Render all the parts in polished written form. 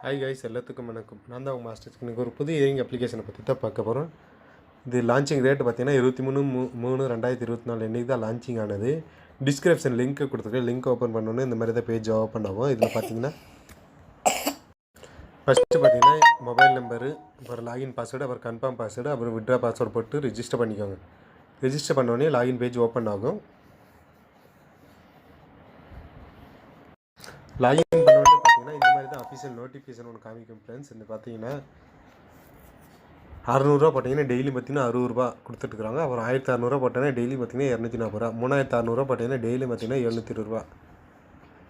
Hi guys, எல்லாத்துக்கும் வணக்கம். நான் தான் உங்கள் மாஸ்டர். எனக்கு ஒரு புது இயரிங் அப்ளிகேஷனை பற்றி தான் பார்க்க போகிறோம். இது லான்ச்சிங் ரேட்டு பார்த்தீங்கன்னா 23/3/2024 இன்றைக்கி தான் லான்ச்சிங் ஆனது. டிஸ்கிரிப்ஷன் லிங்க் கொடுத்துருக்கேன். லிங்க் ஓப்பன் பண்ணோன்னே இந்த மாதிரி தான் பேஜ் ஓப்பன் ஆகும். இதில் பார்த்தீங்கன்னா ஃபஸ்ட்டு பார்த்தீங்கன்னா மொபைல் நம்பரு, அப்புறம் லாகின் பாஸ்வேர்டு, அப்புறம் கன்ஃபார்ம் பாஸ்வேர்டு, அப்புறம் விட்ரா பாஸ்வேர்டு போட்டு ரிஜிஸ்டர் பண்ணிக்கோங்க. ரிஜிஸ்டர் பண்ணோடனே லாகின் பேஜ் ஓப்பன் ஆகும். லாகின் பண்ணோடனே பார்த்தீங்கன்னா இந்த மாதிரி தான் அஃபிஷியல் நோட்டிஃபிகேஷன் ஒன்று காமிக்கும் ஃப்ரெண்ட்ஸ். இந்த பார்த்தீங்கன்னா 600 போட்டிங்கன்னா டெய்லி பார்த்தீங்கன்னா 60 ரூபா கொடுத்துட்ருக்காங்க. அப்புறம் 1600 போட்டிங்கன்னா டெய்லி பார்த்தீங்கன்னா 240 ரூபா. 3600 போட்டிங்கன்னா டெய்லி பார்த்தீங்கன்னா 720 ரூபா.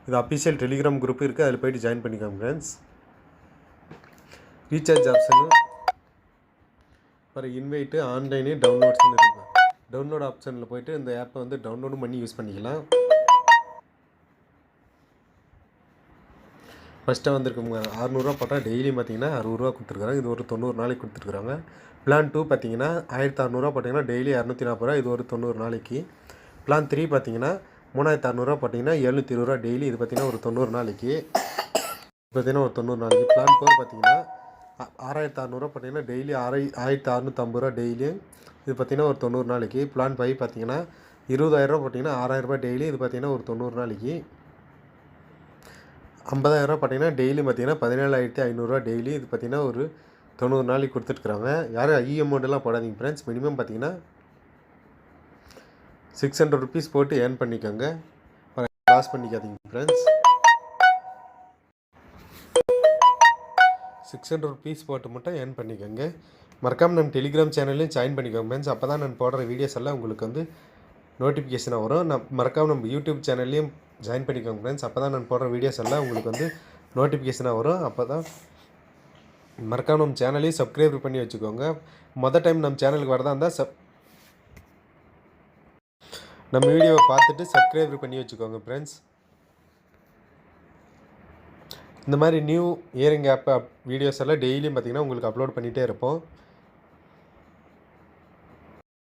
இது அஃபிஷியல் டெலிகிராம் குரூப் இருக்குது, அதில் போய்ட்டு ஜாயின் பண்ணிக்கோங்க ஃப்ரெண்ட்ஸ். ரீசார்ஜ் ஆப்ஷனு, அப்புறம் இன்வைட்டு, ஆன்லைனு, டவுன்லோட்ஸ்னு இருக்குங்க. டவுன்லோட் ஆப்ஷனில் போய்ட்டு இந்த ஆப்பை வந்து டவுன்லோடும் பண்ணி யூஸ் பண்ணிக்கலாம். ஃபஸ்ட்டாக வந்துருக்குங்க 600 போட்டால் டெய்லி பார்த்தீங்கன்னா 60 ரூபா கொடுத்துருக்காங்க. இது ஒரு 90 நாளைக்கு கொடுத்துருக்குறாங்க. பிளான் 2 பார்த்தீங்கன்னா 1600 போட்டிங்கன்னா டெய்லி 240 ரூபா. இது ஒரு 90 நாளைக்கு. பிளான் 3 பார்த்தீங்கன்னா 3600 போட்டிங்கன்னா 720 ரூபா டெய்லி. இது பார்த்தீங்கன்னா ஒரு 90 நாளைக்கு. பார்த்தீங்கன்னா ஒரு 90 நாளைக்கு. பிளான் 4 பார்த்தீங்கன்னா 6600 போட்டிங்கன்னா டெய்லி 1650 ரூபா டெய்லி. இது பார்த்தீங்கன்னா ஒரு 90 நாளைக்கு. பிளான் 5 பார்த்தீங்கன்னா 20000 ரூபா போட்டிங்கன்னா 6000 ரூபா டெய்லி. இது பார்த்தீங்கன்னா ஒரு 90 நாளைக்கு. 50000 ரூபா பார்த்தீங்கன்னா டெய்லி பார்த்தீங்கன்னா 17500 ரூபா டெய்லி. இது பார்த்தீங்கன்னா ஒரு 90 நாளைக்கு கொடுத்துட்ருக்குறாங்க. யாரும் அமௌண்ட்டெல்லாம் போடாதீங்க ஃப்ரெண்ட்ஸ். மினிமம் பார்த்தீங்கன்னா 600 ருபீஸ் போட்டு ஏர்ன் பண்ணிக்கோங்க. லாஸ் பண்ணிக்காதீங்க ஃப்ரெண்ட்ஸ். 600 ருபீஸ் போட்டு மட்டும் ஏர்ன் பண்ணிக்கோங்க. மறக்காமல் நம்ம டெலிகிராம் சேனல்லையும் ஜாயின் பண்ணிக்கோங்க ஃப்ரெண்ட்ஸ். அப்போ தான் நான் போடுற வீடியோஸ் எல்லாம் உங்களுக்கு வந்து நோட்டிஃபிகேஷனாக வரும். மறக்காமல் நம்ம யூடியூப் சேனல்லையும் ஜாயின் பண்ணிக்கோங்க ஃப்ரெண்ட்ஸ். அப்போ தான் நான் போடுற வீடியோஸ் எல்லாம் உங்களுக்கு வந்து நோட்டிஃபிகேஷனாக வரும். அப்போ தான் மறக்காமல் நம்ம சேனலையும் சப்ஸ்கிரைப் பண்ணி வச்சுக்கோங்க. மொதல் டைம் நம்ம சேனலுக்கு வரதா இருந்தால் நம்ம வீடியோவை பார்த்துட்டு சப்ஸ்கிரைப் பண்ணி வச்சுக்கோங்க ஃப்ரெண்ட்ஸ். இந்த மாதிரி நியூ இயரிங் ஆப் வீடியோஸ் எல்லாம் டெய்லியும் பார்த்திங்கன்னா உங்களுக்கு அப்லோட் பண்ணிகிட்டே இருப்போம்.